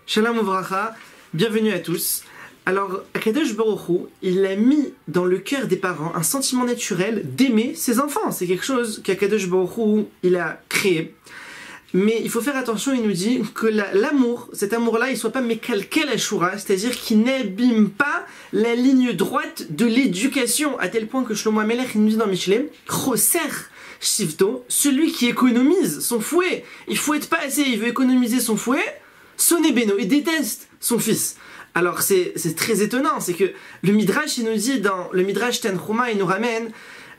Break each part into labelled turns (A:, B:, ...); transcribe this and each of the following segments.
A: Shalom Uvracha, bienvenue à tous. Alors, Akadosh Baruch Hu, il a mis dans le cœur des parents un sentiment naturel d'aimer ses enfants. C'est quelque chose qu'Akadosh Baruch Hu, il a créé. Mais il faut faire attention, il nous dit que l'amour, cet amour-là, il soit pas mekalkel ashura, c'est-à-dire qu'il n'abîme pas la ligne droite de l'éducation, à tel point que Shlomo HaMelech, il nous dit dans Mishlei, Choser Shivto, celui qui économise son fouet, il fouette pas assez, il veut économiser son fouet, Soné Beno, il déteste son fils. Alors c'est très étonnant, c'est que le Midrash, il nous dit dans le Midrash Tanchuma, il nous ramène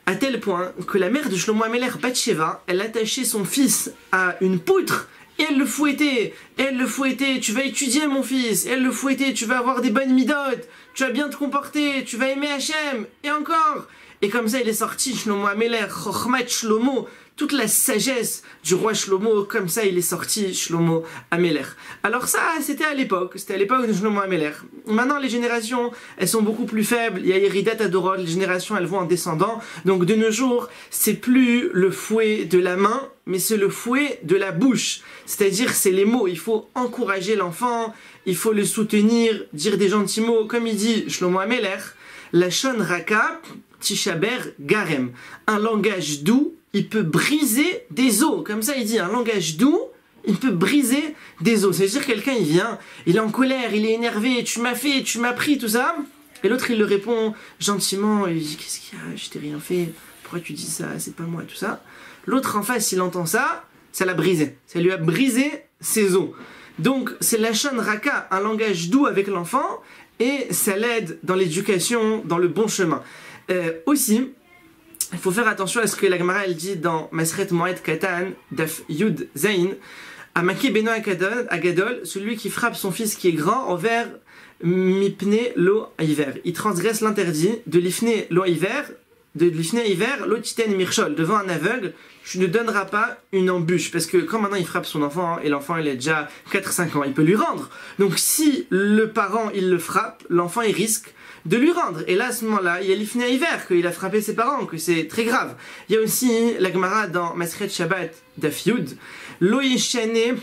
A: à tel point que la mère de Shlomo HaMelech, Bathsheba, elle attachait son fils à une poutre et elle le fouettait, tu vas étudier mon fils, elle le fouettait, tu vas avoir des bonnes midotes, tu vas bien te comporter, tu vas aimer Hachem, et encore. Et comme ça il est sorti Shlomo HaMelech, Chochmat Shlomo, toute la sagesse du roi Shlomo, comme ça il est sorti Shlomo HaMelech. Alors ça, c'était à l'époque de Shlomo HaMelech. Maintenant les générations, elles sont beaucoup plus faibles, il y a Yeridat Adorot, les générations elles vont en descendant, donc de nos jours, c'est plus le fouet de la main, mais c'est le fouet de la bouche. C'est-à-dire, c'est les mots, il faut encourager l'enfant, il faut le soutenir, dire des gentils mots, comme il dit Shlomo HaMelech, Lashon Raka, Tishaber Garem, un langage doux, il peut briser des os. Comme ça, il dit, un langage doux, il peut briser des os. C'est-à-dire, quelqu'un, il vient, il est en colère, il est énervé, tu m'as fait, tu m'as pris, tout ça. Et l'autre, il le répond gentiment, il dit, qu'est-ce qu'il y a, je t'ai rien fait, pourquoi tu dis ça, c'est pas moi, tout ça. L'autre, en face, il entend ça, ça l'a brisé. Ça lui a brisé ses os. Donc, c'est Lashon Raka, un langage doux avec l'enfant, et ça l'aide dans l'éducation, dans le bon chemin. Aussi, il faut faire attention à ce que la Gemara elle dit dans Masret Moed Katan, Daf Yud Zain, Amaki Beno Agadol, celui qui frappe son fils qui est grand envers Mipne Lo Hiver. Il transgresse l'interdit de l'Ifne Lo Hiver, de l'Ifne Hiver, Lo Titen Mirchol. Devant un aveugle, tu ne donneras pas une embûche. Parce que quand maintenant il frappe son enfant, et l'enfant il a déjà 4-5 ans, il peut lui rendre. Donc si le parent il le frappe, l'enfant il risque de lui rendre. Et là, à ce moment-là, il y a l'Ifne Hiver, qu'il a frappé ses parents, que c'est très grave. Il y a aussi la Gemara dans Masret Shabbat Daf Yud, Lo Yeshane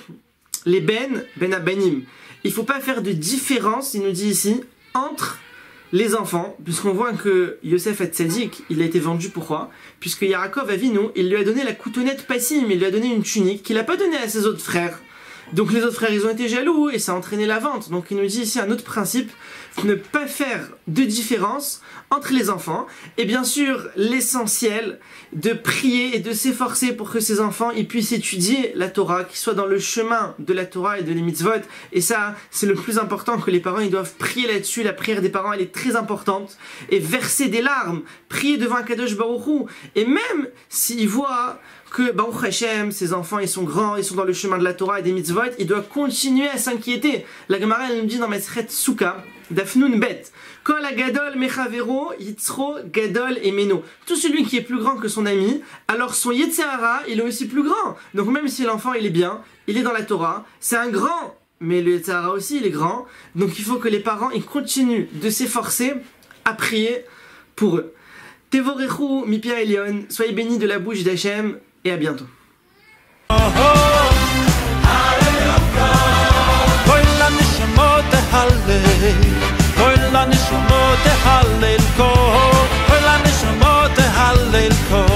A: les Ben Abanim. Il ne faut pas faire de différence, il nous dit ici, entre les enfants, puisqu'on voit que Yosef Hatzadik, il a été vendu pourquoi? Puisque Yaakov Avinu, il lui a donné la coutonnette Passim, il lui a donné une tunique qu'il n'a pas donnée à ses autres frères. Donc les autres frères, ils ont été jaloux et ça a entraîné la vente. Donc il nous dit ici un autre principe, ne pas faire de différence entre les enfants. Et bien sûr, l'essentiel de prier et de s'efforcer pour que ces enfants ils puissent étudier la Torah, qu'ils soient dans le chemin de la Torah et de les mitzvot. Et ça, c'est le plus important que les parents, ils doivent prier là-dessus. La prière des parents, elle est très importante. Et verser des larmes, prier devant un Kadosh Baruch Hu. Et même s'ils voient que Baruch Hashem, ses enfants, ils sont grands, ils sont dans le chemin de la Torah et des mitzvot, ils doivent continuer à s'inquiéter. La Gemara, elle nous dit dans Masret Souka, Dafnun Bet, Kol Agadol Mechavero, Yitzro Gadol Emeno. Tout celui qui est plus grand que son ami, alors son Yetzirah, il est aussi plus grand. Donc même si l'enfant, il est bien, il est dans la Torah, c'est un grand, mais le Yetzirah aussi, il est grand. Donc il faut que les parents, ils continuent de s'efforcer à prier pour eux. Tevorechu Mipia Elion, soyez bénis de la bouche d'Hachem, et à bientôt.
B: Hallel kol,